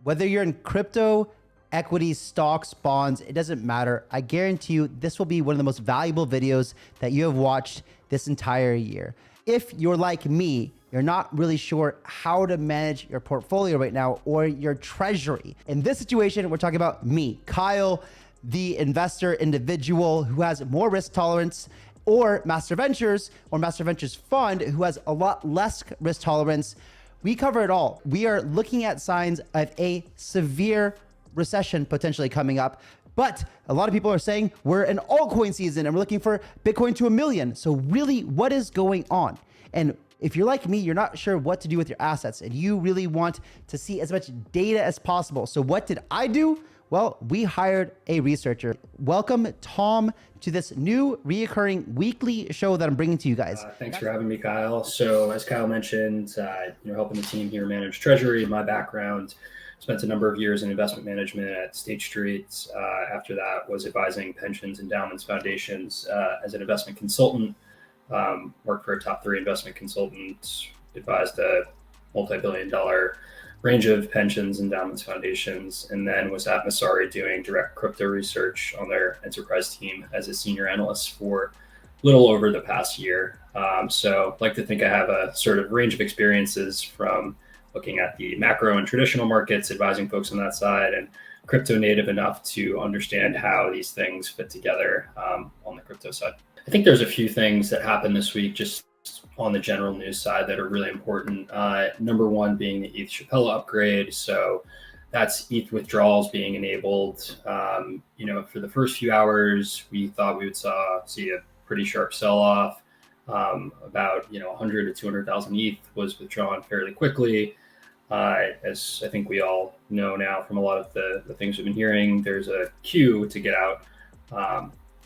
Whether you're in crypto, equities, stocks, bonds, it doesn't matter. I guarantee you this will be one of the most valuable videos that you have watched this entire year. If you're like me, you're not really sure how to manage your portfolio right now or your treasury. In this situation, we're talking about me, Kyle, the investor individual who has more risk tolerance, or Master Ventures Fund who has a lot less risk tolerance. We cover it all. We are looking at signs of a severe recession potentially coming up. But a lot of people are saying we're in altcoin season and we're looking for Bitcoin to 1 million. So really, what is going on? And if you're like me, you're not sure what to do with your assets and you really want to see as much data as possible. So what did I do? Well, we hired a researcher. Welcome, Tom, to this new reoccurring weekly show that I'm bringing to you guys. Thanks for having me, Kyle. So as Kyle mentioned, helping the team here manage Treasury. My background, spent a number of years in investment management at State Street. After that, was advising pensions, endowments, foundations as an investment consultant. Worked for a top 3 investment consultant, advised a multi-billion-dollar range of pensions, endowments, foundations, and then was at Masari doing direct crypto research on their enterprise team as a senior analyst for a little over the past year. So I'd like to think I have a sort of range of experiences from looking at the macro and traditional markets, advising folks on that side, and crypto native enough to understand how these things fit together on the crypto side. I think there's a few things that happened this week just on the general news side that are really important. Number one being the ETH Shapella upgrade. So that's ETH withdrawals being enabled. For the first few hours, we thought we would see a pretty sharp sell-off. About 100 to 200,000 ETH was withdrawn fairly quickly. As I think we all know now from a lot of the things we've been hearing, there's a queue to get out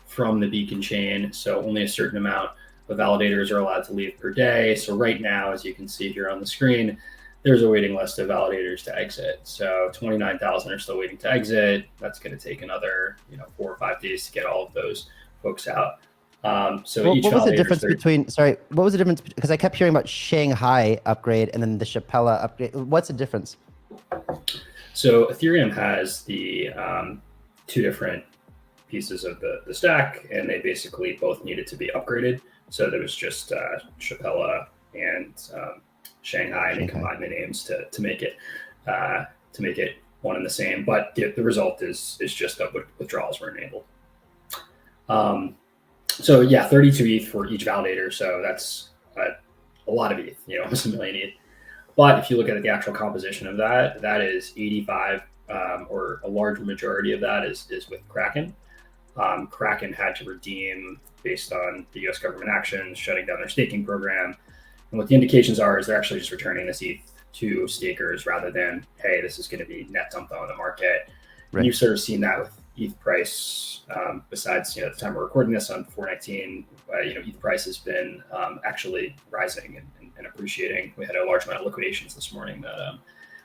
from the beacon chain. So only a certain amount of validators are allowed to leave per day. So right now, as you can see here on the screen, there's a waiting list of validators to exit. So 29,000 are still waiting to exit. That's going to take another 4 or 5 days to get all of those folks out. What was the difference because I kept hearing about Shanghai upgrade and then the Shapella upgrade. What's the difference? So Ethereum has the 2 different pieces of the stack, and they basically both needed to be upgraded. So there was just Shapella and Shanghai, and they combined the names to make it one and the same. But the result is just that withdrawals were enabled. 32 ETH for each validator. So that's a lot of ETH, almost 1 million ETH. But if you look at the actual composition of that is 85 or a large majority of that is with Kraken. Kraken had to redeem based on the US government actions, shutting down their staking program. And what the indications are is they're actually just returning this ETH to stakers rather than, hey, this is going to be net dumped on the market. Right. And you've sort of seen that with ETH price, besides, at the time we're recording this on 419, ETH price has been actually rising and appreciating. We had a large amount of liquidations this morning that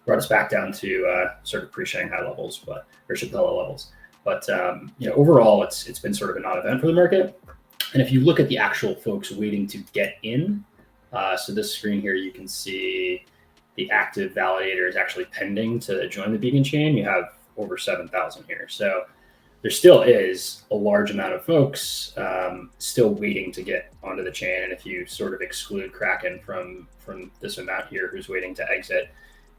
brought us back down to sort of pre-Shanghai levels, or Shapella levels. But overall, it's been sort of a non-event for the market. And if you look at the actual folks waiting to get in, so this screen here, you can see the active validators actually pending to join the beacon chain. You have over 7,000 here. So there still is a large amount of folks still waiting to get onto the chain. And if you sort of exclude Kraken from this amount here who's waiting to exit,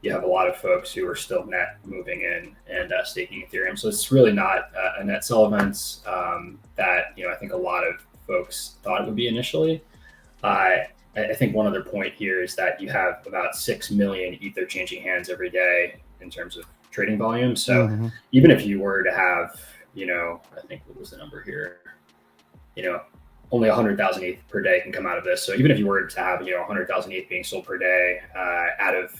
you have a lot of folks who are still net moving in and staking Ethereum. So it's really not a net sell event that I think a lot of folks thought it would be initially. I think one other point here is that you have about 6 million Ether changing hands every day in terms of trading volume. So even if you were to have, I think what was the number here? Only 100,000 ETH per day can come out of this. So even if you were to have, 100,000 ETH being sold per day out of,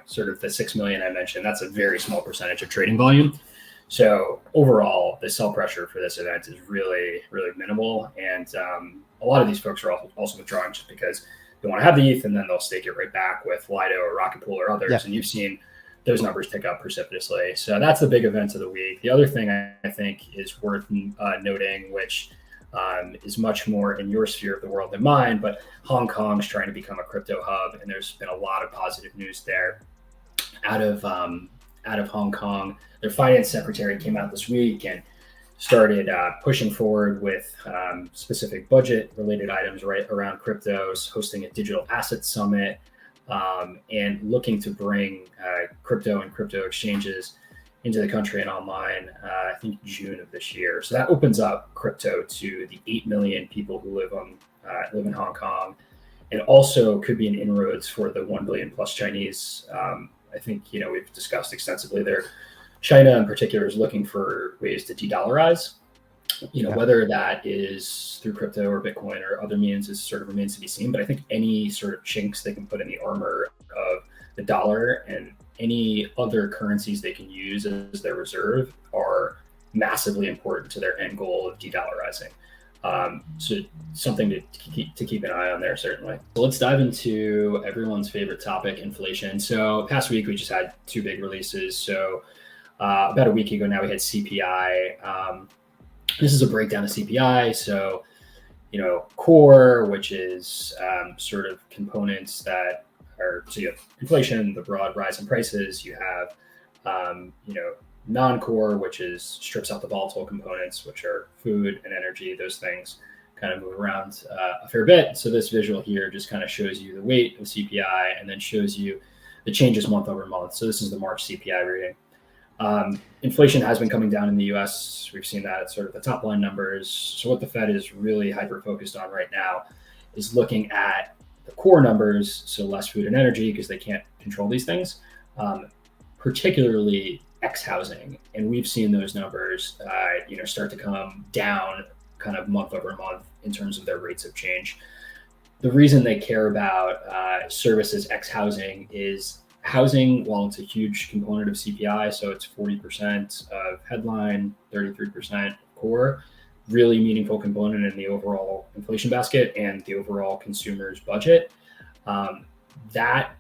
sort of the 6 million I mentioned, that's a very small percentage of trading volume. So overall, the sell pressure for this event is really, really minimal. And a lot of these folks are also withdrawing just because they want to have the ETH and then they'll stake it right back with Lido or Rocket Pool or others. Yeah. And you've seen those numbers pick up precipitously. So that's the big event of the week. The other thing I think is worth noting, which is much more in your sphere of the world than mine, but Hong Kong's trying to become a crypto hub, and there's been a lot of positive news there out of out of Hong Kong. Their finance secretary came out this week and started pushing forward with specific budget-related items right around cryptos, hosting a digital asset summit, and looking to bring crypto and crypto exchanges into the country and online, I think June of this year. So that opens up crypto to the 8 million people who live in Hong Kong, and also could be an inroads for the 1 billion plus Chinese. I think, we've discussed extensively there. China in particular is looking for ways to de-dollarize, whether that is through crypto or Bitcoin or other means is sort of remains to be seen. But I think any sort of chinks they can put in the armor of the dollar and any other currencies they can use as their reserve are massively important to their end goal of de-dollarizing. So something to keep an eye on there, certainly. So let's dive into everyone's favorite topic, inflation. So past week, we just had two big releases. So about a week ago now, we had CPI. This is a breakdown of CPI. So, core, which is sort of components that are, so you have inflation, the broad rise in prices. You have, non-core, which is strips out the volatile components, which are food and energy. Those things kind of move around a fair bit. So this visual here just kind of shows you the weight of CPI and then shows you the changes month over month. So this is the March CPI reading. Inflation has been coming down in the US. We've seen that at sort of the top line numbers. So what the Fed is really hyper focused on right now is looking at the core numbers, so less food and energy because they can't control these things, particularly X housing. And we've seen those numbers, start to come down kind of month over month in terms of their rates of change. The reason they care about services X housing is housing, while it's a huge component of CPI, so it's 40% of headline, 33% core, really meaningful component in the overall inflation basket and the overall consumer's budget. That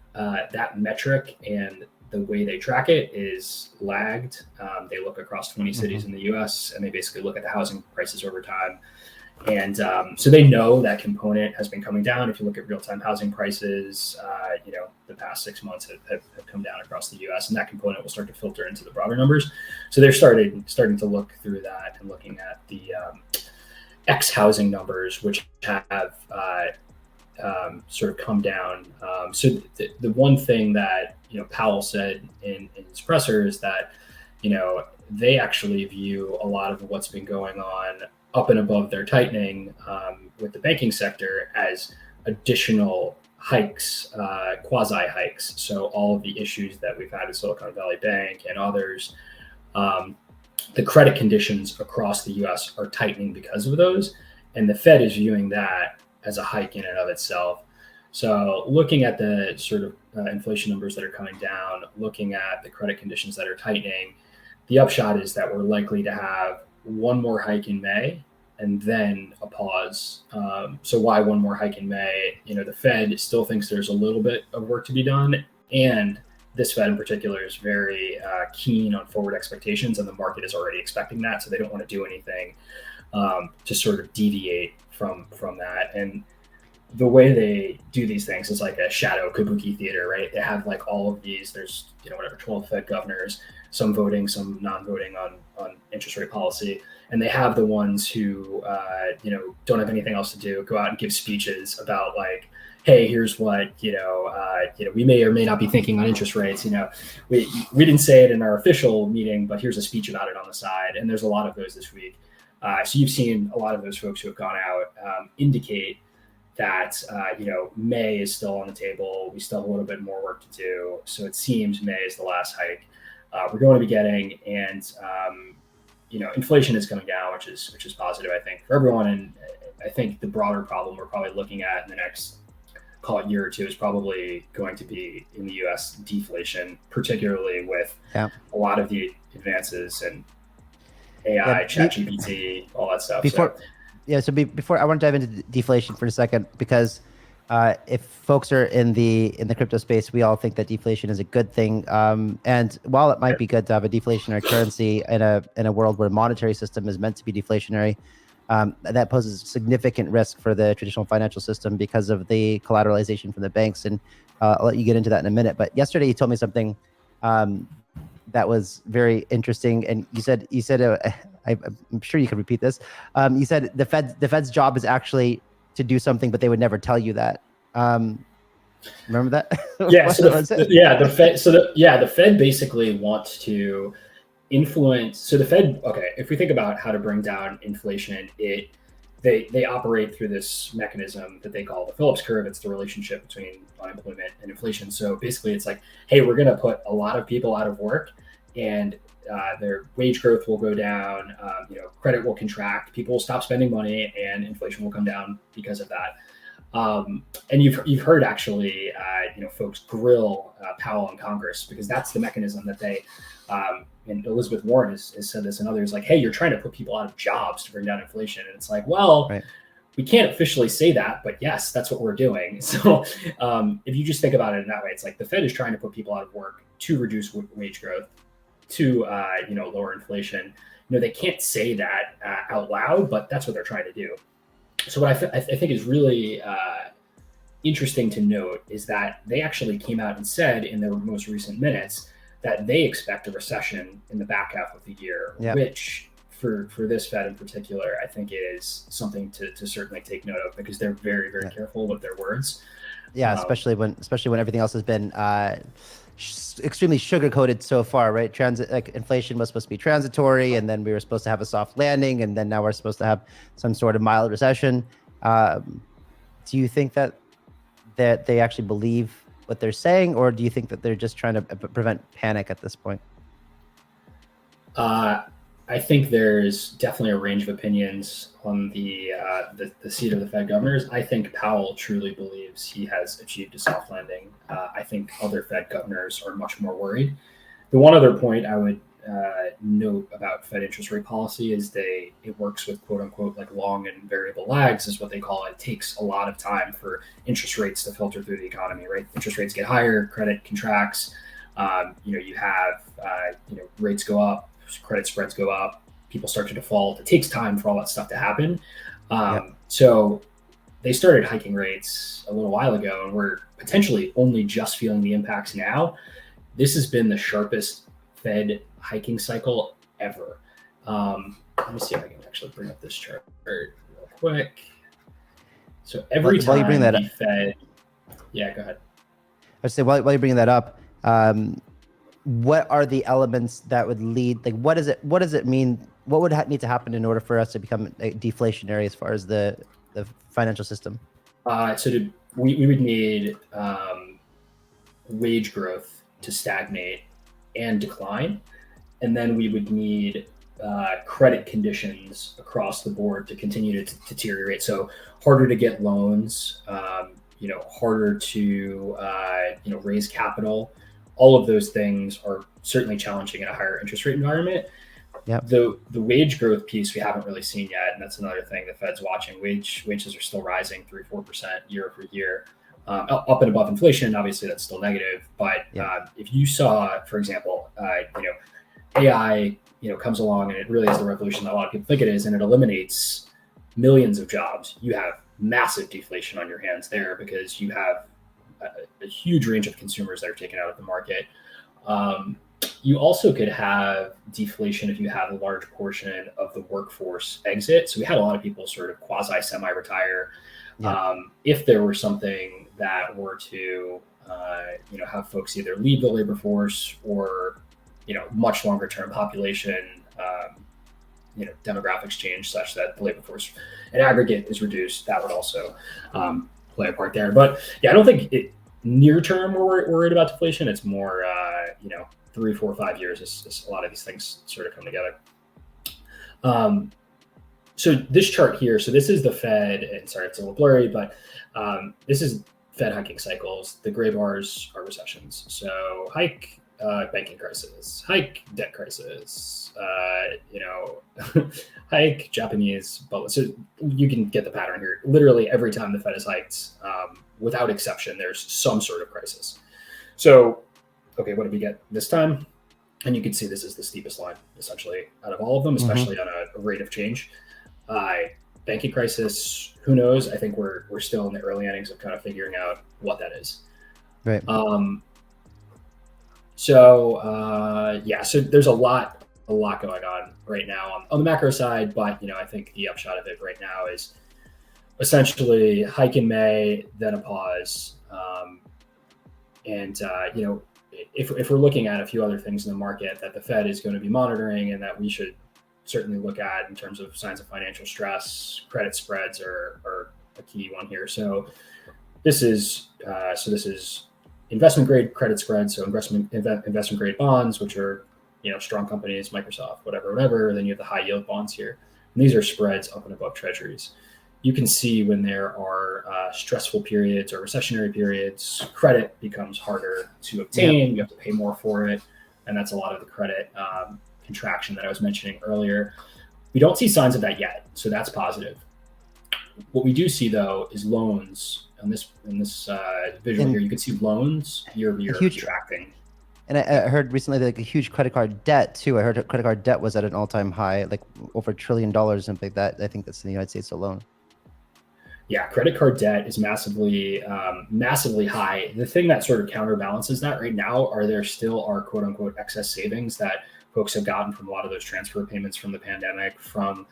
metric and the way they track it is lagged. They look across 20 cities in the US and they basically look at the housing prices over time. And so they know that component has been coming down. If you look at real-time housing prices, the past 6 months have come down across the US, and that component will start to filter into the broader numbers. So they're starting to look through that and looking at the X housing numbers, which have sort of come down. So the one thing that Powell said in his presser is that they actually view a lot of what's been going on up and above their tightening with the banking sector as additional hikes, quasi hikes. So all of the issues that we've had with Silicon Valley Bank and others, the credit conditions across the US are tightening because of those. And the Fed is viewing that as a hike in and of itself. So looking at the sort of inflation numbers that are coming down, looking at the credit conditions that are tightening, the upshot is that we're likely to have one more hike in May and then a pause. So why one more hike in May? The Fed still thinks there's a little bit of work to be done. And this Fed in particular is very keen on forward expectations, and the market is already expecting that. So they don't want to do anything to sort of deviate from that. And the way they do these things is like a shadow kabuki theater, right? They have like all of these, there's, 12 Fed governors, some voting, some non-voting on interest rate policy. And they have the ones who, don't have anything else to do, go out and give speeches about like, hey, here's what, we may or may not be thinking on interest rates. We didn't say it in our official meeting, but here's a speech about it on the side. And there's a lot of those this week. So you've seen a lot of those folks who have gone out indicate that, May is still on the table. We still have a little bit more work to do. So it seems May is the last hike we're going to be getting. And, inflation is coming down, which is positive, I think, for everyone. And I think the broader problem we're probably looking at in the next, call it year or two, is probably going to be in the US deflation, particularly with a lot of the advances and AI, ChatGPT, all that stuff. Before I want to dive into deflation for a second, because if folks are in the crypto space, we all think that deflation is a good thing. And while it might be good to have a deflationary currency in a world where the monetary system is meant to be deflationary, that poses significant risk for the traditional financial system because of the collateralization from the banks. And I'll let you get into that in a minute. But yesterday you told me something that was very interesting. And you said I'm sure you can repeat this. You said the Fed's job is actually to do something, but they would never tell you that. Remember that? Yeah. The Fed basically wants to influence. So the Fed, okay, if we think about how to bring down inflation, they operate through this mechanism that they call the Phillips curve. It's the relationship between unemployment and inflation. So basically, it's like, hey, we're going to put a lot of people out of work, and their wage growth will go down. Credit will contract. People will stop spending money, and inflation will come down because of that. And you've heard actually, folks grill Powell in Congress, because that's the mechanism that they. And Elizabeth Warren has said this, and others, like, hey, you're trying to put people out of jobs to bring down inflation. And it's like, well, right. We can't officially say that, but yes, that's what we're doing. So if you just think about it in that way, it's like the Fed is trying to put people out of work to reduce wage growth, to lower inflation. They can't say that out loud, but that's what they're trying to do. So what I think is really interesting to note is that they actually came out and said in their most recent minutes that they expect a recession in the back half of the year, which for this Fed in particular, I think is something to certainly take note of, because they're very, very careful with their words. Yeah, especially when everything else has been extremely sugar-coated so far, right? Like inflation was supposed to be transitory, and then we were supposed to have a soft landing, and then now we're supposed to have some sort of mild recession. Do you think that they actually believe what they're saying, or do you think that they're just trying to prevent panic at this point? I think there's definitely a range of opinions on the seat of the Fed governors. I think Powell truly believes he has achieved a soft landing. I think other Fed governors are much more worried. The one other point I would note about Fed interest rate policy is it works with quote unquote like long and variable lags, is what they call it. It takes a lot of time for interest rates to filter through the economy, right? Interest rates get higher, credit contracts. You have rates go up, credit spreads go up, people start to default. It takes time for all that stuff to happen. So they started hiking rates a little while ago, and we're potentially only just feeling the impacts now. This has been the sharpest Fed hiking cycle ever. Let me see if I can actually bring up this chart real quick. So every time while you bring that the Fed, yeah, go ahead. I'd say while you're bringing that up, what are the elements that would lead? Like, what does it mean? What would need to happen in order for us to become deflationary as far as the financial system? We would need wage growth to stagnate and decline, and then we would need credit conditions across the board to continue to deteriorate. So harder to get loans, harder to raise capital. All of those things are certainly challenging in a higher interest rate environment. Yep. The wage growth piece we haven't really seen yet, and that's another thing the Fed's watching. Wages are still rising 3-4% year over year, up and above inflation. Obviously, that's still negative. But if you saw, for example, AI, comes along and it really is the revolution that a lot of people think it is, and it eliminates millions of jobs, you have massive deflation on your hands there, because you have a huge range of consumers that are taken out of the market. You also could have deflation if you have a large portion of the workforce exit. So we had a lot of people sort of quasi semi-retire. If there were something that were to, have folks either leave the labor force, or, much longer term population, demographics change such that the labor force in aggregate is reduced, that would also play a part there. But yeah, I don't think near term we're worried about deflation. It's more 3, 4, 5 years as a lot of these things sort of come together. So this chart here, so this is the Fed, and sorry, it's a little blurry, but this is Fed hiking cycles. The gray bars are recessions. So hike, banking crisis, hike, debt crisis, hike, Japanese bubble. So you can get the pattern here. Literally every time the Fed has hiked, without exception, there's some sort of crisis. So, okay, what did we get this time? And you can see this is the steepest line, essentially, out of all of them, especially on a rate of change. Banking crisis, who knows? I think we're still in the early innings of kind of figuring out what that is. Right. So there's a lot going on right now on the macro side, but I think the upshot of it right now is essentially hike in May, then a pause, and if we're looking at a few other things in the market that the Fed is going to be monitoring and that we should certainly look at in terms of signs of financial stress, credit spreads are a key one here. So this is investment grade credit spreads, so investment grade bonds, which are strong companies, Microsoft, whatever. Then you have the high yield bonds here, and these are spreads up and above treasuries. You can see when there are stressful periods or recessionary periods, credit becomes harder to obtain. You have to pay more for it, and that's a lot of the credit contraction that I was mentioning earlier. We don't see signs of that yet, so that's positive. What we do see though is loans. In this visual here, you can see loans year-over-year contracting. And I heard recently that, like, a huge credit card debt too. I heard credit card debt was at an all-time high, like over $1 trillion, something like that. I think that's in the United States alone. Yeah, credit card debt is massively high. The thing that sort of counterbalances that right now are there still are quote unquote excess savings that folks have gotten from a lot of those transfer payments from the pandemic, from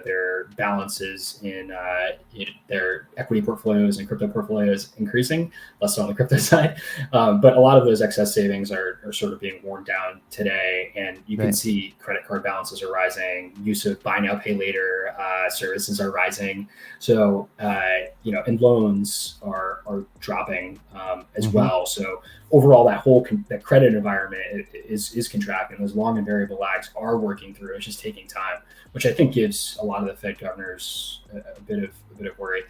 their balances in their equity portfolios and crypto portfolios increasing, less so on the crypto side. But a lot of those excess savings are sort of being worn down today. And you can see credit card balances are rising. Use of buy now, pay later services are rising. So, and loans are dropping as well. So overall, that credit environment is contracting. Those long and variable lags are working through. It's just taking time, which I think gives a lot of the Fed governors a bit of worry.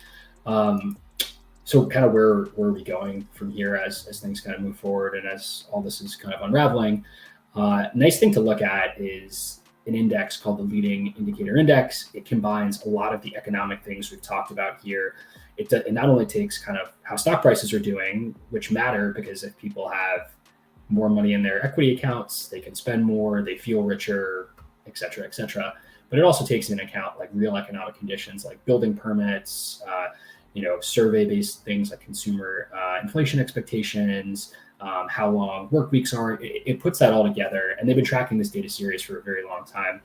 So kind of where are we going from here as things kind of move forward and as all this is kind of unraveling? Nice thing to look at is an index called the Leading Indicator Index. It combines a lot of the economic things we've talked about here. It not only takes kind of how stock prices are doing, which matter because if people have more money in their equity accounts, they can spend more, they feel richer, et cetera, but it also takes into account like real economic conditions like building permits, survey-based things like consumer inflation expectations, how long work weeks are. It puts that all together, and they've been tracking this data series for a very long time.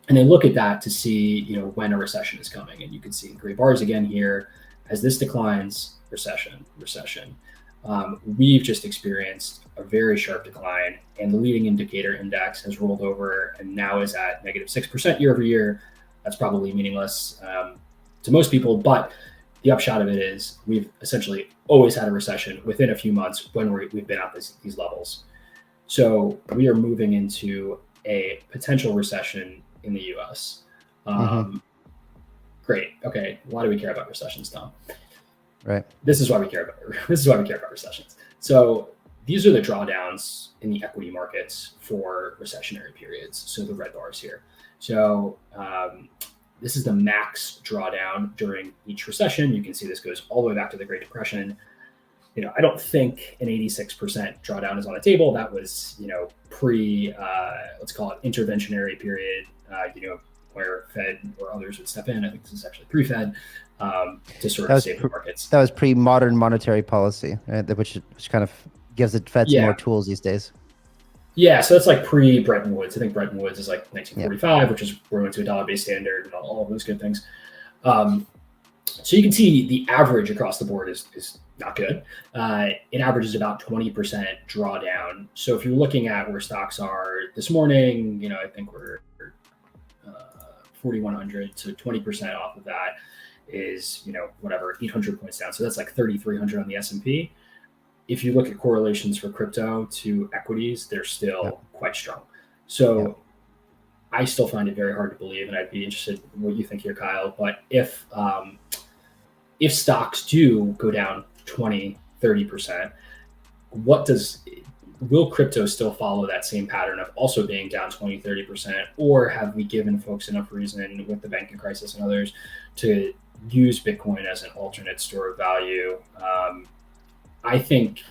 And they look at that to see, when a recession is coming. And you can see gray bars again here. As this declines, recession. We've just experienced a very sharp decline, and the leading indicator index has rolled over and now is at -6% year over year. That's probably meaningless to most people, but the upshot of it is we've essentially always had a recession within a few months when we've been at these levels. So we are moving into a potential recession in the US. Great. Okay. Why do we care about recessions, Tom? Right. This is why we care about recessions. So these are the drawdowns in the equity markets for recessionary periods. So the red bars here. So this is the max drawdown during each recession. You can see this goes all the way back to the Great Depression. I don't think an 86% drawdown is on the table. That was, pre, let's call it interventionary period, where Fed or others would step in. I think this is actually pre-Fed to sort of save the markets. That was pre-modern monetary policy, right? Which kind of gives the Fed some more tools these days. Yeah, so that's like pre-Bretton Woods. I think Bretton Woods is like 1945, which is where we went to a dollar-based standard and all of those good things. So you can see the average across the board is not good. It averages about 20% drawdown. So if you're looking at where stocks are this morning, I think we're 4,100 to 20% off of that is, 800 points down. So that's like 3,300 on the S&P. If you look at correlations for crypto to equities, they're still quite strong. So I still find it very hard to believe, and I'd be interested in what you think here, Kyle. But if stocks do go down 20, 30%, will crypto still follow that same pattern of also being down 20, 30%? Or have we given folks enough reason with the banking crisis and others to use Bitcoin as an alternate store of value? I think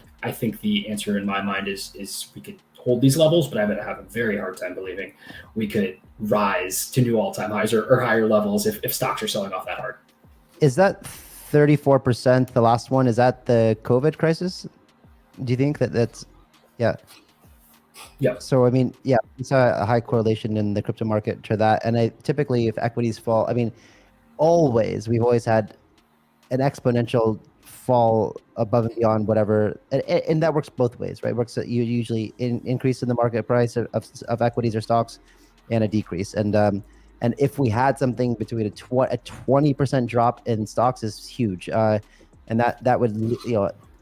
the answer in my mind is we could hold these levels, but I would have a very hard time believing we could rise to new all-time highs or higher levels if stocks are selling off that hard. Is that 34%, the last one, is that the COVID crisis? Do you think that that's, yeah. Yeah. So, I mean, yeah, we saw a high correlation in the crypto market to that. And I typically, if equities fall, I mean, we've always had an exponential fall above and beyond whatever, and that works both ways, right? It works that you usually increase in the market price of equities or stocks, and a decrease. And if we had something between a 20% drop in stocks is huge, and that would,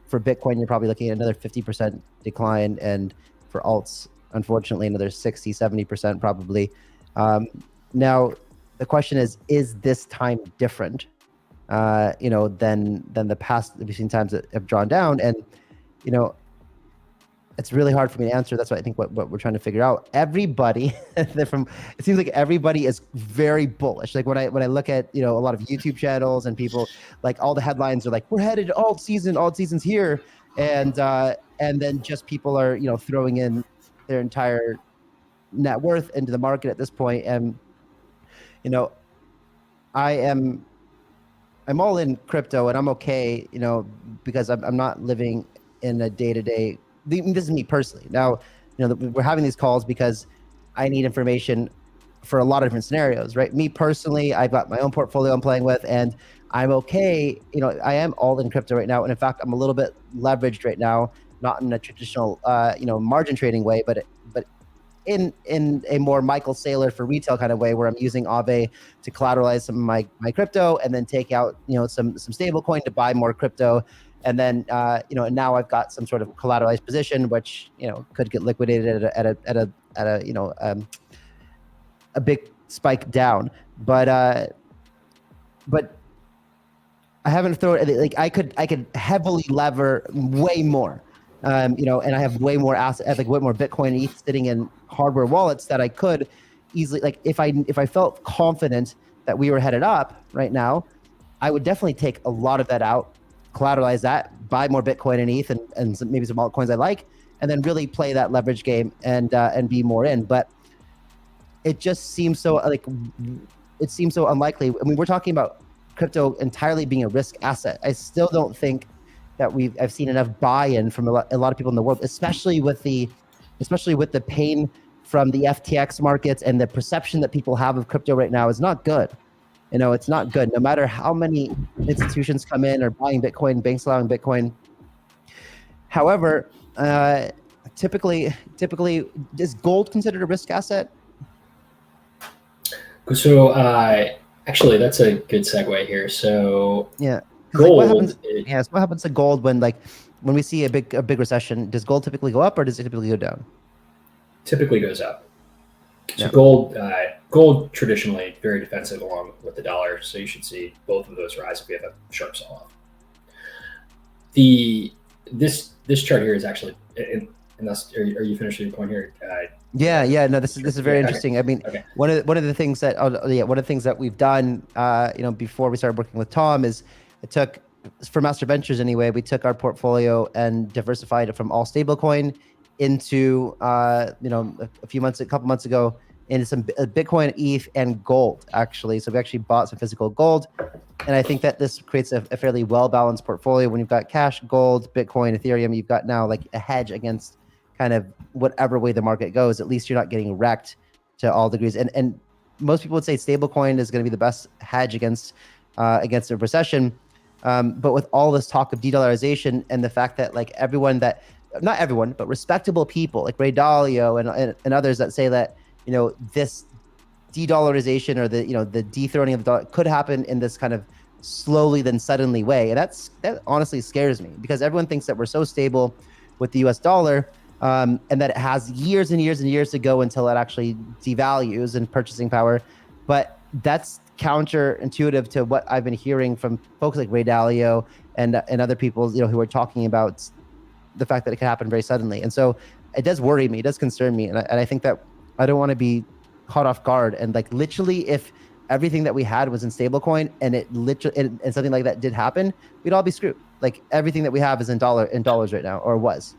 for Bitcoin you're probably looking at another 50% decline, and for alts unfortunately another 60-70% probably. Now the question is this time different than the past between times that have drawn down? And it's really hard for me to answer. That's what I think what we're trying to figure out. Everybody it seems like everybody is very bullish. Like when I look at a lot of YouTube channels and people, like all the headlines are like, we're headed to alt season's here, and then just people are throwing in their entire net worth into the market at this point. And I'm all in crypto, and I'm okay, because I'm not living in a day-to-day. This is me personally. Now, we're having these calls because I need information for a lot of different scenarios, right? Me personally, I've got my own portfolio I'm playing with, and I'm okay. I am all in crypto right now, and in fact, I'm a little bit leveraged right now, not in a traditional, margin trading way, but in a more Michael Saylor for retail kind of way, where I'm using Aave to collateralize some of my crypto, and then take out some stable coin to buy more crypto, and then and now I've got some sort of collateralized position which could get liquidated at a big spike down, but I haven't thrown it. Like I could heavily lever way more, and I have way more assets, like way more Bitcoin and ETH sitting in hardware wallets that I could easily, like if I felt confident that we were headed up right now, I would definitely take a lot of that out, collateralize that, buy more Bitcoin and ETH and maybe some altcoins I like, and then really play that leverage game and be more in. But it just seems so unlikely. I mean, we're talking about crypto entirely being a risk asset. I still don't think that I've seen enough buy-in from a lot of people in the world, especially with the pain from the FTX markets, and the perception that people have of crypto right now is not good. It's not good. No matter how many institutions come in or buying Bitcoin, banks allowing Bitcoin. However, typically, is gold considered a risk asset? So actually, that's a good segue here. So yeah, gold. So what happens to gold when we see a big recession? Does gold typically go up, or does it typically go down? Typically goes up. So gold traditionally very defensive along with the dollar. So you should see both of those rise if we have a sharp sell off. This chart here is actually, unless are you finished with your point here? No, this is very interesting. Okay. I mean, one of the things that we've done, before we started working with Tom is for Master Ventures anyway, we took our portfolio and diversified it from all stablecoin into, a couple months ago, into some Bitcoin, ETH, and gold actually. So we actually bought some physical gold, and I think that this creates a fairly well-balanced portfolio. When you've got cash, gold, Bitcoin, Ethereum, you've got now like a hedge against kind of whatever way the market goes. At least you're not getting wrecked to all degrees. And most people would say stablecoin is going to be the best hedge against a recession. But with all this talk of de-dollarization and the fact that like not everyone, but respectable people like Ray Dalio and others that say that, this de-dollarization or the dethroning of the dollar could happen in this kind of slowly then suddenly way. And that honestly scares me, because everyone thinks that we're so stable with the US dollar, and that it has years and years and years to go until it actually devalues in purchasing power. But that's counterintuitive to what I've been hearing from folks like Ray Dalio and other people, who are talking about the fact that it can happen very suddenly. And so it does worry me, it does concern me. And I think that I don't want to be caught off guard. And like literally, if everything that we had was in stablecoin and and something like that did happen, we'd all be screwed. Like everything that we have is in dollars right now, or was,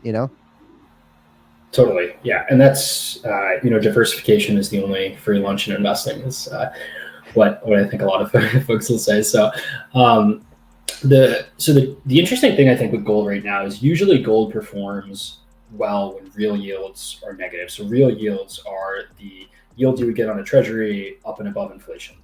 Totally. Yeah. And that's, diversification is the only free lunch in investing is what I think a lot of folks will say. So The interesting thing I think with gold right now is usually gold performs well when real yields are negative. So real yields are the yield you would get on a treasury up and above inflation.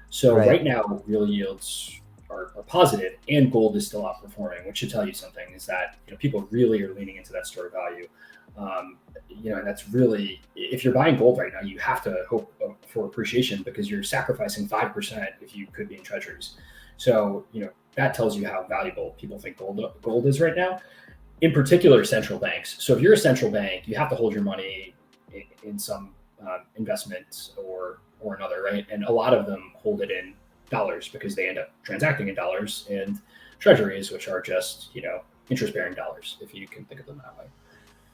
So Right. right now, real yields are positive, and gold is still outperforming, which should tell you something. Is that people really are leaning into that store value. And that's really, if you're buying gold right now, you have to hope for appreciation because you're sacrificing 5% if you could be in treasuries. So that tells you how valuable people think gold is right now. In particular, central banks. So if you're a central bank, you have to hold your money in some investment or another, right? And a lot of them hold it in dollars because they end up transacting in dollars, and treasuries, which are just interest-bearing dollars, if you can think of them that way.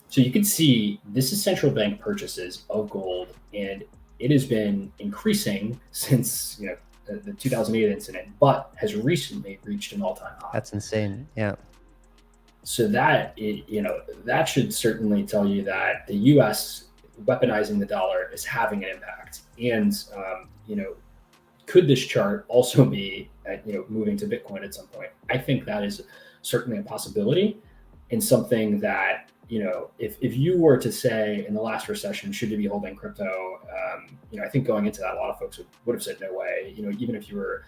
So you can see this is central bank purchases of gold, and it has been increasing since the 2008 incident, but has recently reached an all-time high. That's insane. Yeah. So that that should certainly tell you that the U.S. weaponizing the dollar is having an impact. And could this chart also be moving to Bitcoin at some point? I think that is certainly a possibility, and something that if you were to say in the last recession, should you be holding crypto? I think going into that, a lot of folks would have said no way. Even if you were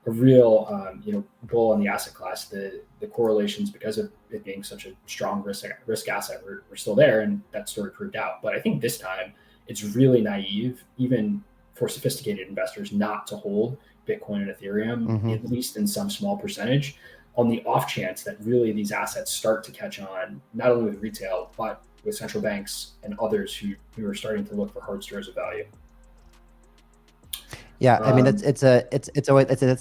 a real bull on the asset class, the correlations, because of it being such a strong risk asset, were still there, and that story proved out. But I think this time it's really naive, even for sophisticated investors, not to hold Bitcoin and Ethereum, at least in some small percentage, on the off chance that really these assets start to catch on, not only with retail, but with central banks and others who are starting to look for hard stores of value. Yeah, I mean it's an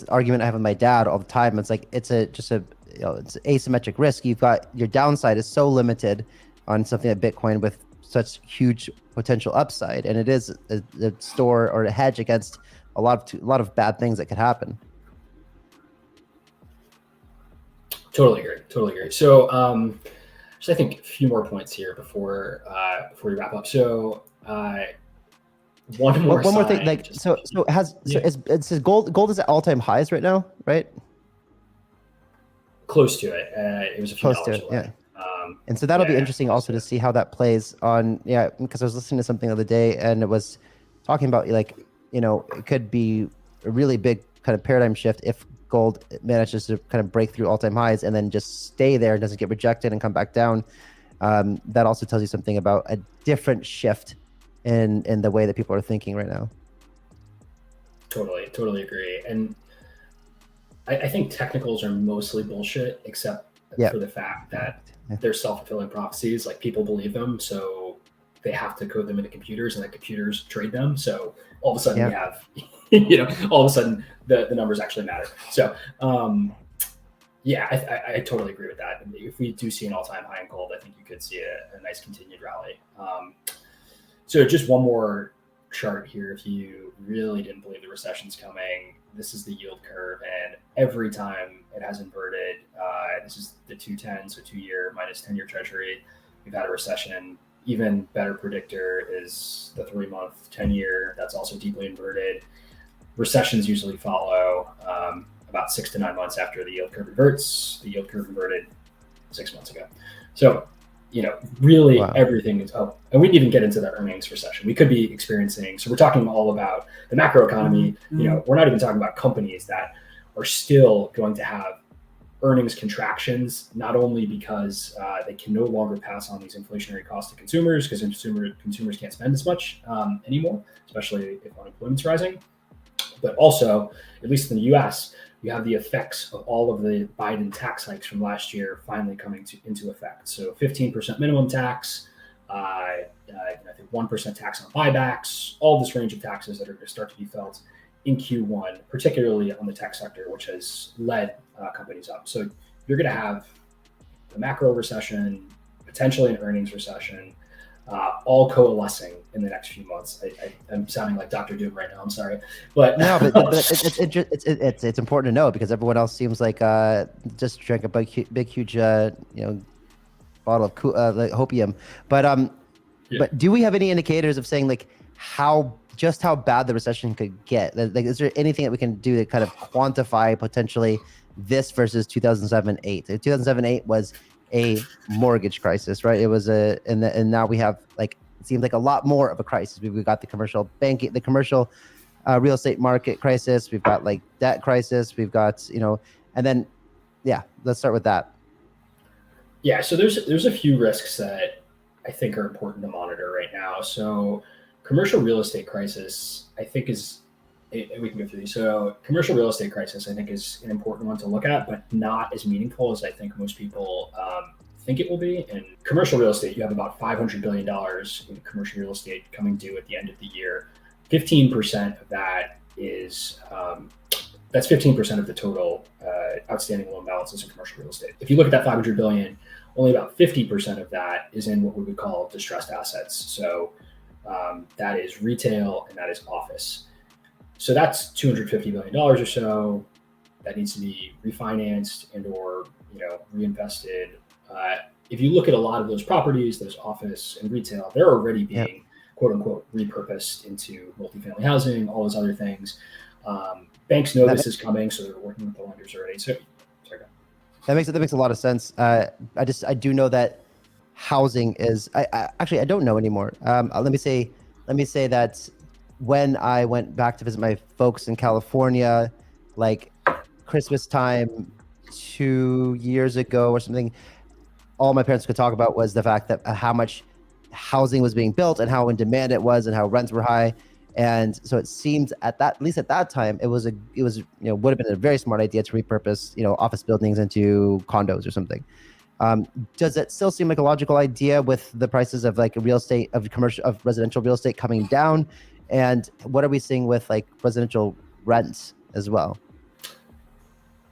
argument I have with my dad all the time. It's like it's it's asymmetric risk. You've got your downside is so limited on something like Bitcoin with such huge potential upside, and it is a store or a hedge against a lot of bad things that could happen. Totally agree. So I think a few more points here before we wrap up. So one more thing, like it says gold is at all-time highs right now, right? Close to it. It was a few dollars away. Yeah. And so that'll be interesting also to see how that plays on, because I was listening to something the other day and it was talking about it could be a really big kind of paradigm shift if gold manages to kind of break through all-time highs and then just stay there and doesn't get rejected and come back down. That also tells you something about a different shift in the way that people are thinking right now. Totally agree. And I think technicals are mostly bullshit, except for the fact that they're self-fulfilling prophecies. Like, people believe them, so they have to code them into computers, and the computers trade them. So all of a sudden we have, all of a sudden the numbers actually matter. So I totally agree with that. If we do see an all-time high in gold, I think you could see a nice continued rally. So just one more chart here. If you really didn't believe the recession's coming, this is the yield curve, and every time it has inverted, this is the 210, so 2-year minus 10-year treasury. We've had a recession. Even better predictor is the 3-month 10-year. That's also deeply inverted. Recessions usually follow about 6 to 9 months after the yield curve inverts. The yield curve inverted 6 months ago. So really everything is up. And we didn't even get into the earnings recession. We could be experiencing, so we're talking all about the macro economy. We're not even talking about companies that are still going to have earnings contractions, not only because they can no longer pass on these inflationary costs to consumers, because consumers can't spend as much anymore, especially if unemployment's rising, but also, at least in the US, you have the effects of all of the Biden tax hikes from last year finally coming into effect. So 15% minimum tax, I think 1% tax on buybacks, all this range of taxes that are going to start to be felt in Q1, particularly on the tech sector, which has led companies up. So you're going to have a macro recession, potentially an earnings recession, all coalescing in the next few months. I'm sounding like Dr. Doom right now. I'm sorry, but no, but it's important to know, because everyone else seems like just drank a big huge bottle of hopium. But do we have any indicators of saying like how bad the recession could get? Like, is there anything that we can do to kind of quantify potentially this versus 2007-8. 2007-8 was a mortgage crisis, right? It was and now we have like, it seems like a lot more of a crisis. We've got the commercial banking, the commercial real estate market crisis. We've got like debt crisis. We've got, and then, yeah, let's start with that. Yeah, so there's a few risks that I think are important to monitor right now. So commercial real estate crisis, I think we can go through these. So commercial real estate crisis, I think, is an important one to look at, but not as meaningful as I think most people think it will be. In commercial real estate, you have about $500 billion in commercial real estate coming due at the end of the year. 15% of that is that's 15% of the total outstanding loan balances in commercial real estate. If you look at that 500 billion, only about 50% of that is in what we would call distressed assets. So that is retail and that is office. So that's $250 billion or so that needs to be refinanced and or reinvested. If you look at a lot of those properties, those office and retail, they're already being quote unquote repurposed into multifamily housing, all those other things. Banks know this is coming, so they're working with the lenders already. So, sorry. That makes a lot of sense. I do know that housing is. I don't know anymore. Let me say that when I went back to visit my folks in California, like Christmas time 2 years ago or something, all my parents could talk about was the fact that how much housing was being built and how in demand it was and how rents were high. And so it seemed at least at that time, it was would have been a very smart idea to repurpose, office buildings into condos or something. Does it still seem like a logical idea with the prices of like residential real estate coming down? And what are we seeing with like residential rents as well?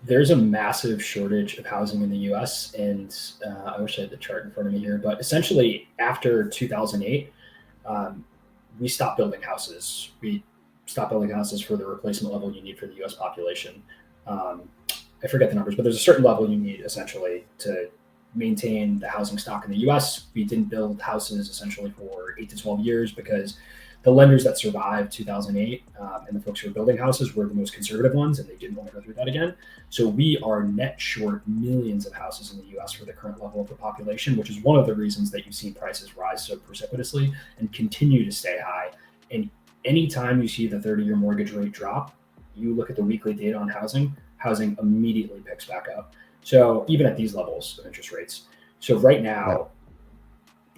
There's a massive shortage of housing in the US. And I wish I had the chart in front of me here, but essentially after 2008, we stopped building houses. We stopped building houses for the replacement level you need for the US population. I forget the numbers, but there's a certain level you need essentially to maintain the housing stock in the US. We didn't build houses essentially for 8 to 12 years because the lenders that survived 2008 and the folks who were building houses were the most conservative ones, and they didn't want to go through that again. So we are net short millions of houses in the US for the current level of the population, which is one of the reasons that you've seen prices rise so precipitously and continue to stay high. And anytime you see the 30-year mortgage rate drop, you look at the weekly data on housing immediately picks back up. So even at these levels of interest rates. So right now,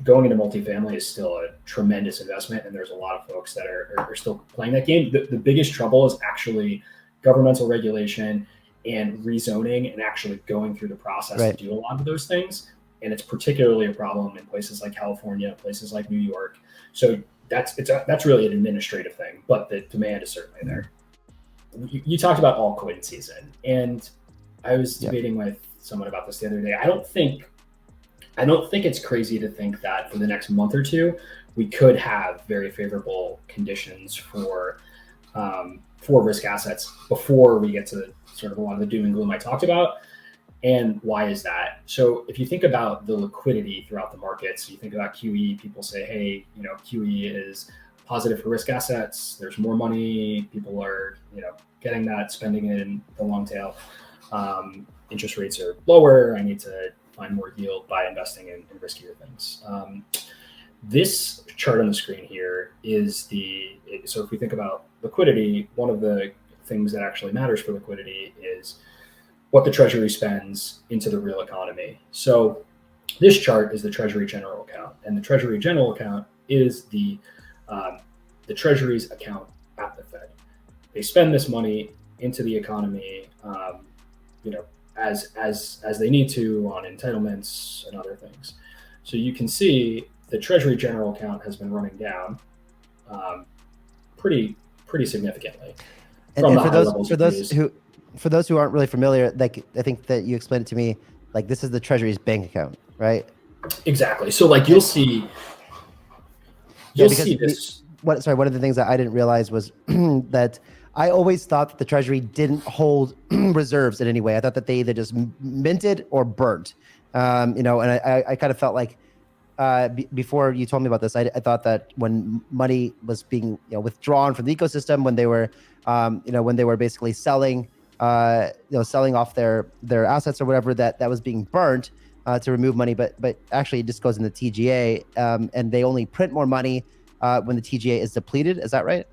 going into multifamily is still a tremendous investment, and there's a lot of folks that are still playing that game. The biggest trouble is actually governmental regulation and rezoning and actually going through the process to do a lot of those things. And it's particularly a problem in places like California, places like New York. So that's really an administrative thing, but the demand is certainly there. You talked about altcoin season, and I was debating with someone about this the other day. I don't think it's crazy to think that for the next month or two, we could have very favorable conditions for risk assets before we get to sort of a lot of the doom and gloom I talked about. And why is that? So if you think about the liquidity throughout the markets, you think about QE, people say, hey, QE is positive for risk assets. There's more money. People are, getting that, spending it in the long tail. Interest rates are lower. I need to find more yield by investing in riskier things. This chart on the screen here is so if we think about liquidity, one of the things that actually matters for liquidity is what the Treasury spends into the real economy. So this chart is the Treasury general account, and the Treasury general account is the Treasury's account at the Fed. They spend this money into the economy, as they need to on entitlements and other things. So you can see the Treasury general account has been running down pretty significantly. And for those who aren't really familiar, like I think that you explained it to me, like this is the Treasury's bank account, right? Exactly. So like you'll see this. One of the things that I didn't realize was that I always thought that the Treasury didn't hold reserves in any way. I thought that they either just minted or burnt. And I kind of felt like before you told me about this, I thought that when money was being withdrawn from the ecosystem, when they were basically selling selling off their assets or whatever that was being burnt to remove money, but actually it just goes into TGA, and they only print more money when the TGA is depleted. Is that right?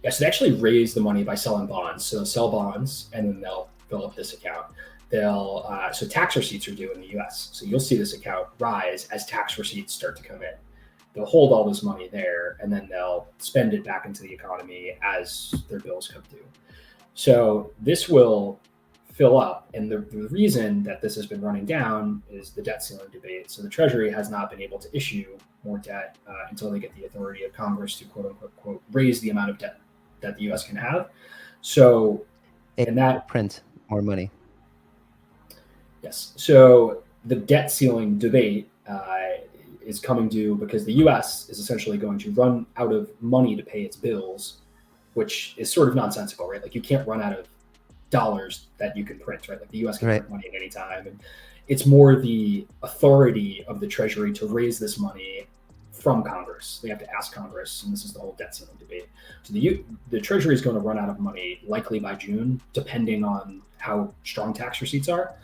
Yeah, so they actually raise the money by selling bonds. So they'll sell bonds and then they'll fill up this account. So tax receipts are due in the US. So you'll see this account rise as tax receipts start to come in. They'll hold all this money there and then they'll spend it back into the economy as their bills come due. So this will fill up. And the reason that this has been running down is the debt ceiling debate. So the Treasury has not been able to issue more debt until they get the authority of Congress to quote unquote quote raise the amount of debt that the US can have. So, and that print more money. Yes. So the debt ceiling debate is coming due because the US is essentially going to run out of money to pay its bills, which is sort of nonsensical, right? Like you can't run out of dollars that you can print, right? Like the US can print money at any time. And it's more the authority of the Treasury to raise this money from Congress. They have to ask Congress, and this is the whole debt ceiling debate. So the Treasury is going to run out of money likely by June, depending on how strong tax receipts are.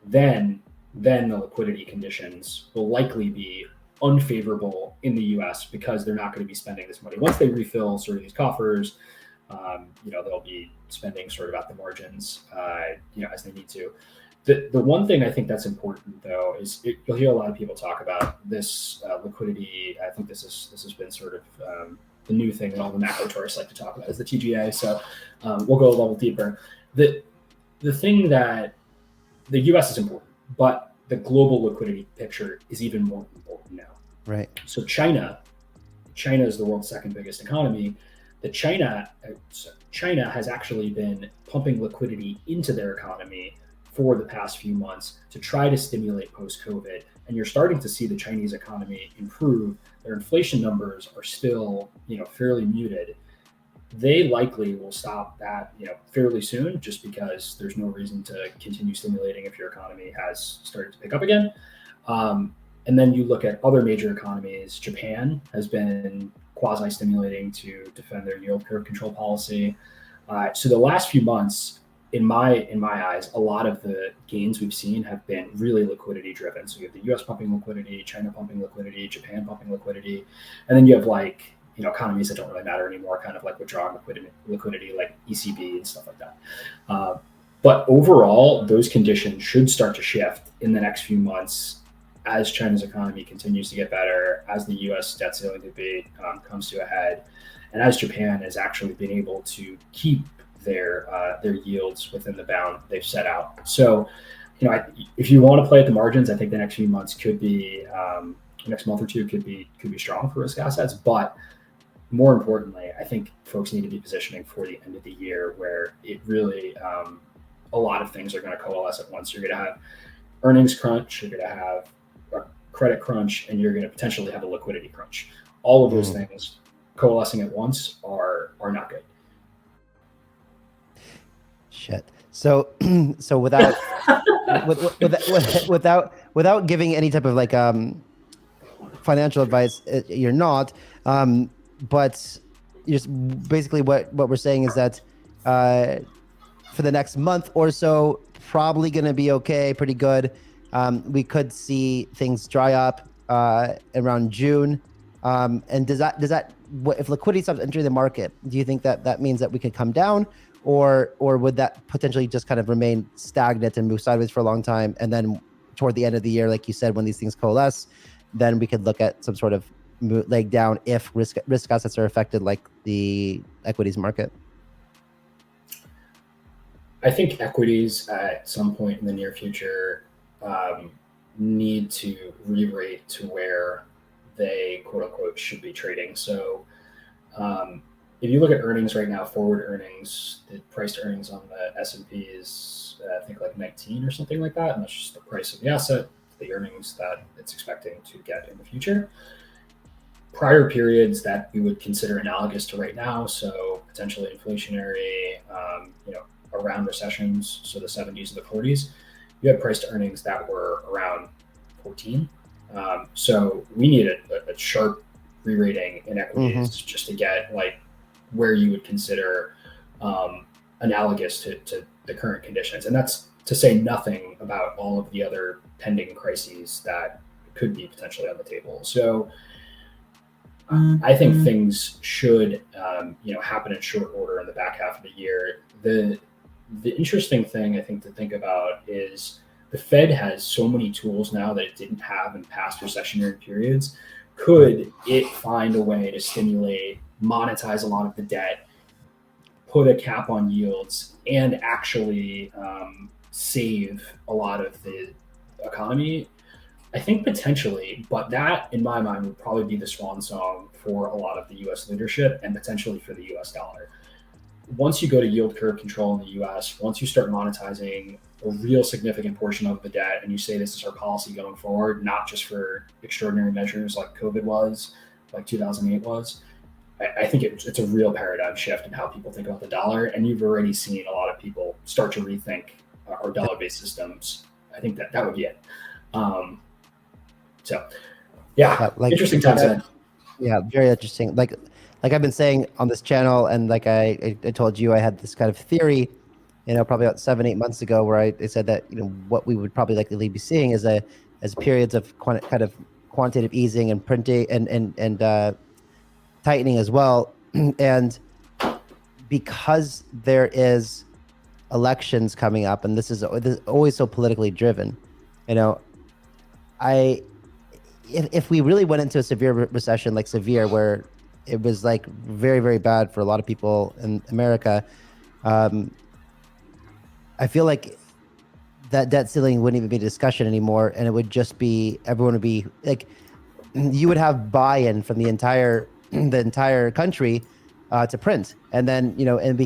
Then the liquidity conditions will likely be unfavorable in the US because they're not going to be spending this money. Once they refill sort of these coffers, they'll be spending sort of at the margins, as they need to. The one thing I think that's important, though, is you'll hear a lot of people talk about this liquidity. I think this has been sort of the new thing that all the macro tourists like to talk about is the TGA. So we'll go a level deeper. The thing that the U.S. is important, but the global liquidity picture is even more important now. Right. So China is the world's second biggest economy. China has actually been pumping liquidity into their economy for the past few months to try to stimulate post-COVID. And you're starting to see the Chinese economy improve. Their inflation numbers are still, fairly muted. They likely will stop that, fairly soon, just because there's no reason to continue stimulating if your economy has started to pick up again. And then you look at other major economies. Japan has been quasi-stimulating to defend their yield curve control policy. So the last few months, in my eyes, a lot of the gains we've seen have been really liquidity driven. So you have the US pumping liquidity, China pumping liquidity, Japan pumping liquidity, and then you have economies that don't really matter anymore, kind of like withdrawing liquidity like ECB and stuff like that. But overall, those conditions should start to shift in the next few months as China's economy continues to get better, as the US debt ceiling debate comes to a head, and as Japan has actually been able to keep their yields within the bound they've set out. So, if you want to play at the margins, I think the next few months could be, next month or two could be strong for risk assets. But more importantly, I think folks need to be positioning for the end of the year, where it really a lot of things are going to coalesce at once. You're going to have earnings crunch, you're going to have a credit crunch, and you're going to potentially have a liquidity crunch. All of those things coalescing at once are not good. Shit. So without without giving any type of financial advice, you're not. But just basically what we're saying is that for the next month or so, probably going to be okay, pretty good. We could see things dry up around June. And does that if liquidity stops entering the market, do you think that means that we could come down? Or would that potentially just kind of remain stagnant and move sideways for a long time? And then toward the end of the year, like you said, when these things coalesce, then we could look at some sort of leg down if risk assets are affected like the equities market? I think equities at some point in the near future need to re-rate to where they, quote unquote, should be trading. So if you look at earnings right now, forward earnings, the priced earnings on the S&P is, I think, like 19 or something like that. And that's just the price of the asset, the earnings that it's expecting to get in the future. Prior periods that we would consider analogous to right now, so potentially inflationary, around recessions, so the 70s and the 40s, you had priced earnings that were around 14. So we need a sharp re-rating in equities just to get like where you would consider analogous to the current conditions. And that's to say nothing about all of the other pending crises that could be potentially on the table. So I think things should, happen in short order in the back half of the year. The interesting thing I think to think about is the Fed has so many tools now that it didn't have in past recessionary periods. Could it find a way to stimulate, monetize a lot of the debt, put a cap on yields, and actually save a lot of the economy? I think potentially, but that, in my mind, would probably be the swan song for a lot of the U.S. leadership and potentially for the U.S. dollar. Once you go to yield curve control in the U.S., once you start monetizing a real significant portion of the debt, and you say this is our policy going forward, not just for extraordinary measures like COVID was, like 2008 was, I think it's a real paradigm shift in how people think about the dollar. And you've already seen a lot of people start to rethink our dollar-based systems. I think that would be it. Interesting times ahead. Yeah, very interesting. Like I've been saying on this channel, and like I told you, I had this kind of theory, probably about 7-8 months ago, where I said that what we would probably likely be seeing is as periods of kind of quantitative easing and printing and tightening as well, and because there is elections coming up, and this is always so politically driven, if we really went into a severe recession, like severe, where it was like very, very bad for a lot of people in America, I feel like that debt ceiling wouldn't even be a discussion anymore. And it would just be, everyone would be like, you would have buy-in from the entire country to print. And then, and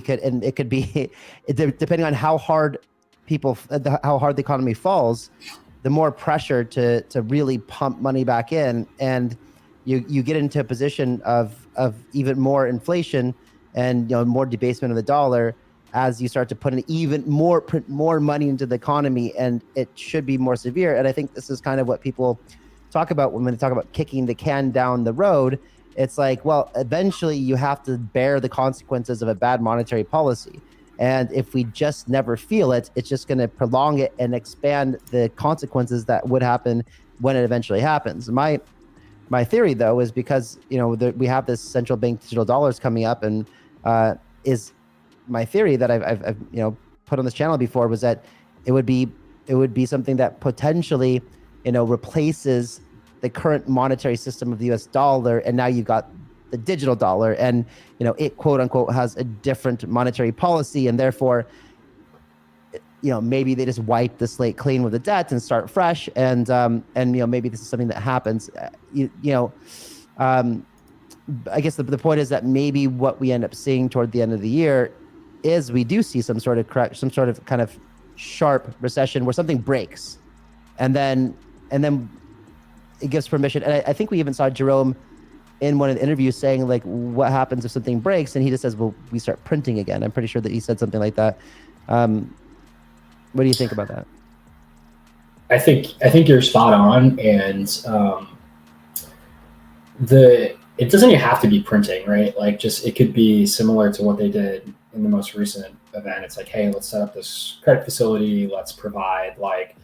it could be, depending on how hard how hard the economy falls, the more pressure to really pump money back in, and you get into a position of even more inflation and more debasement of the dollar as you start to put in print more money into the economy, and it should be more severe. And I think this is kind of what people talk about when they talk about kicking the can down the road. It's like, well, eventually you have to bear the consequences of a bad monetary policy. And if we just never feel it, it's just going to prolong it and expand the consequences that would happen when it eventually happens. My theory, though, is because we have this central bank digital dollars coming up, and is my theory that I've put on this channel before, was that it would be something that potentially replaces the current monetary system of the U.S. dollar, and now you've got the digital dollar, and it quote unquote has a different monetary policy, and therefore maybe they just wipe the slate clean with the debt and start fresh, and maybe this is something that happens. I guess the point is that maybe what we end up seeing toward the end of the year is we do see some sort of kind of sharp recession where something breaks, and then it gives permission. And I think we even saw Jerome in one of the interviews saying, like, what happens if something breaks? And he just says, well, we start printing again. I'm pretty sure that he said something like that. What do you think about that? I think you're spot on. And it doesn't even have to be printing, right? Like, it could be similar to what they did in the most recent event. It's like, hey, let's set up this credit facility. Let's provide, like,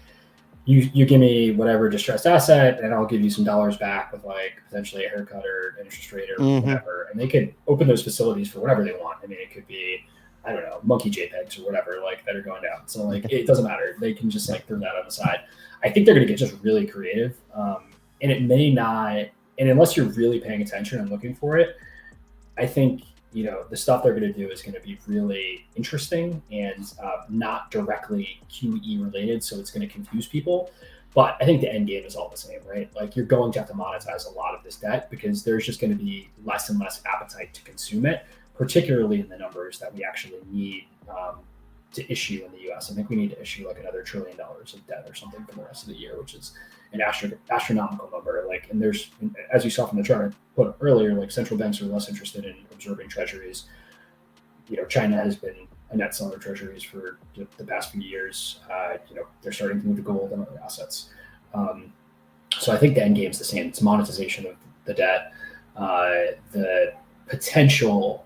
you give me whatever distressed asset, and I'll give you some dollars back with, like, potentially a haircut or interest rate or whatever. And they could open those facilities for whatever they want. I mean, it could be, I don't know, monkey JPEGs or whatever, like, that are going down. So, like, it doesn't matter. They can just, like, throw that on the side. I think they're going to get just really creative. And it may not, and unless you're really paying attention and looking for it, I think, the stuff they're going to do is going to be really interesting and not directly QE related. So it's going to confuse people. But I think the end game is all the same, right? Like, you're going to have to monetize a lot of this debt because there's just going to be less and less appetite to consume it, particularly in the numbers that we actually need to issue in the US. I think we need to issue like another $1 trillion of debt or something for the rest of the year, which is an astronomical number. Like, and there's, as you saw from the chart I put up earlier, like, central banks are less interested in absorbing treasuries. China has been a net seller of treasuries for the past few years. They're starting to move to gold and other assets. So I think the end game is the same. It's monetization of the debt, the potential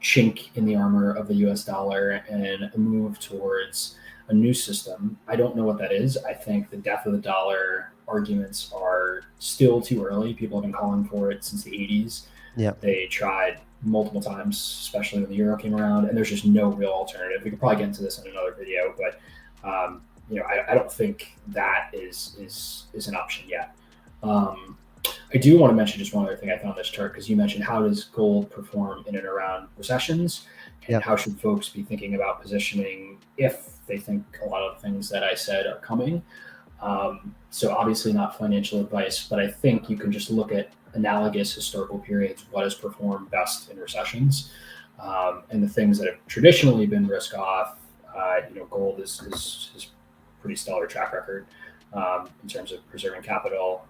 chink in the armor of the US dollar and a move towards a new system. I don't know what that is. I think the death of the dollar arguments are still too early. People have been calling for it since the 80s. Yeah. They tried multiple times, especially when the euro came around, and there's just no real alternative. We could probably get into this in another video, but I don't think that is an option yet. I do want to mention just one other thing I found on this chart, because you mentioned how does gold perform in and around recessions, and how should folks be thinking about positioning if they think a lot of things that I said are coming. So obviously not financial advice, but I think you can just look at analogous historical periods, what has performed best in recessions, and the things that have traditionally been risk off. Gold is pretty stellar track record in terms of preserving capital.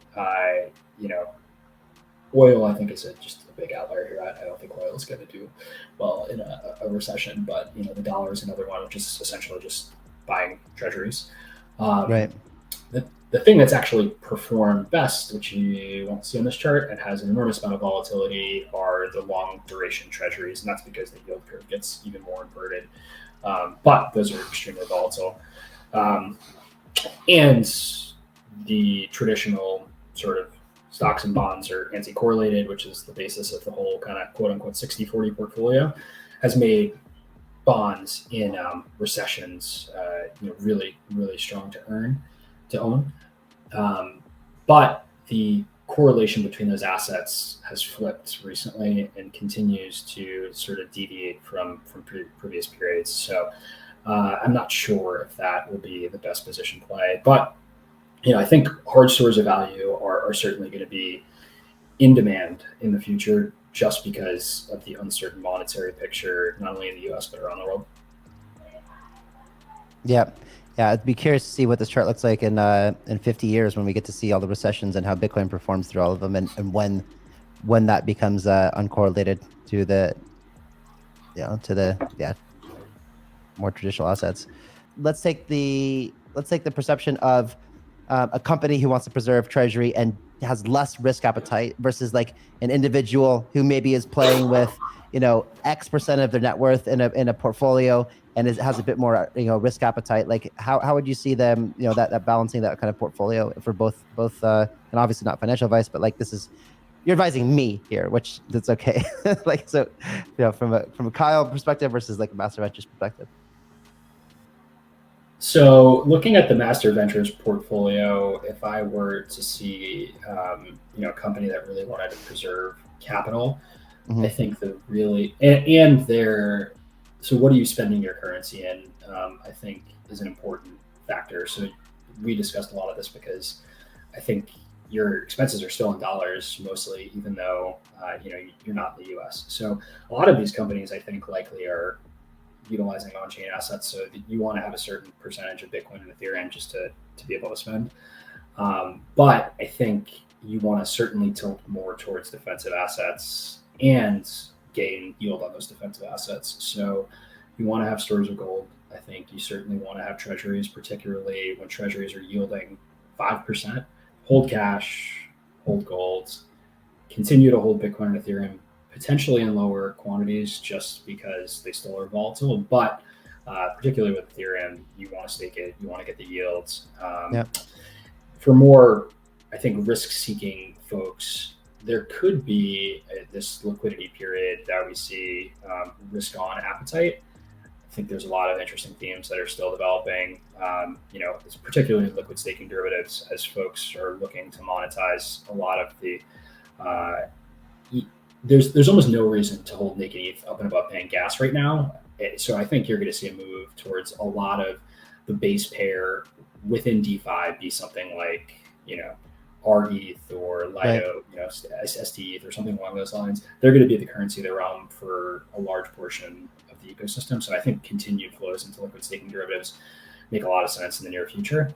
Oil, I think, is just a big outlier here. I don't think oil is going to do well in a recession, but the dollar is another one, which is essentially just buying treasuries. Right. The thing that's actually performed best, which you won't see on this chart and has an enormous amount of volatility, are the long duration treasuries, and that's because the yield curve gets even more inverted. But those are extremely volatile. And the traditional sort of stocks and bonds are anti-correlated, which is the basis of the whole kind of quote unquote 60-40 portfolio, has made bonds in recessions really, really strong to own. But the correlation between those assets has flipped recently and continues to sort of deviate from previous periods. So I'm not sure if that will be the best position play, but I think hard stores of value are certainly going to be in demand in the future, just because of the uncertain monetary picture, not only in the US, but around the world. Yeah. I'd be curious to see what this chart looks like in 50 years when we get to see all the recessions and how Bitcoin performs through all of them, and when that becomes uncorrelated to the more traditional assets. Let's take the perception of a company who wants to preserve treasury and has less risk appetite versus like an individual who maybe is playing with X% of their net worth in a portfolio and has a bit more risk appetite. Like how would you see them that balancing that kind of portfolio for both and obviously not financial advice, but like you're advising me here, which that's okay. Like, so from a Kyle perspective versus like a Master Ventures perspective. So looking at the Master Ventures portfolio, if I were to see a company that really wanted to preserve capital, I think so what are you spending your currency in, I think is an important factor. So we discussed a lot of this because I think your expenses are still in dollars mostly, even though you're not in the US. So a lot of these companies, I think, likely are utilizing on-chain assets, so that you want to have a certain percentage of Bitcoin and Ethereum just to be able to spend. But I think you want to certainly tilt more towards defensive assets and gain yield on those defensive assets. So you want to have stores of gold. I think you certainly want to have treasuries, particularly when treasuries are yielding 5%. Hold cash, hold gold, continue to hold Bitcoin and Ethereum, potentially in lower quantities just because they still are volatile. But particularly with Ethereum, you want to stake it, you want to get the yields. For more, I think, risk-seeking folks, there could be this liquidity period that we see risk-on appetite. I think there's a lot of interesting themes that are still developing, it's particularly liquid staking derivatives, as folks are looking to monetize a lot of the there's almost no reason to hold naked ETH up and above paying gas right now. So I think you're going to see a move towards a lot of the base pair within DeFi be something like, RETH or Lido, STETH or something along those lines. They're going to be the currency of the realm for a large portion of the ecosystem. So I think continued flows into liquid staking derivatives make a lot of sense in the near future.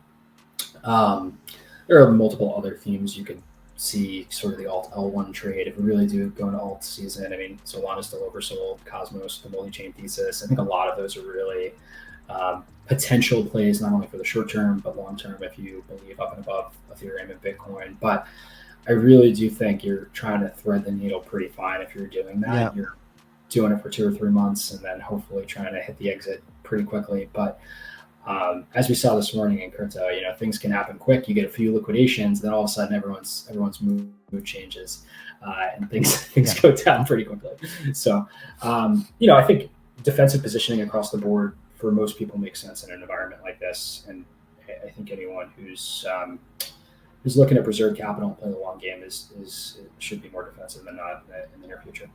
There are multiple other themes you could see, sort of the alt L1 trade. If we really do go into alt season, I mean, Solana's still oversold, Cosmos, the multi-chain thesis. I think a lot of those are really potential plays, not only for the short term, but long term, if you believe up and above Ethereum and Bitcoin. But I really do think you're trying to thread the needle pretty fine if you're doing that. doing it for 2 or 3 months and then hopefully trying to hit the exit pretty quickly. But as we saw this morning in crypto, things can happen quick. You get a few liquidations, then all of a sudden everyone's mood changes, and things go down pretty quickly. So, I think defensive positioning across the board for most people makes sense in an environment like this. And I think anyone who's looking to preserve capital and play the long game should be more defensive than not in the near future.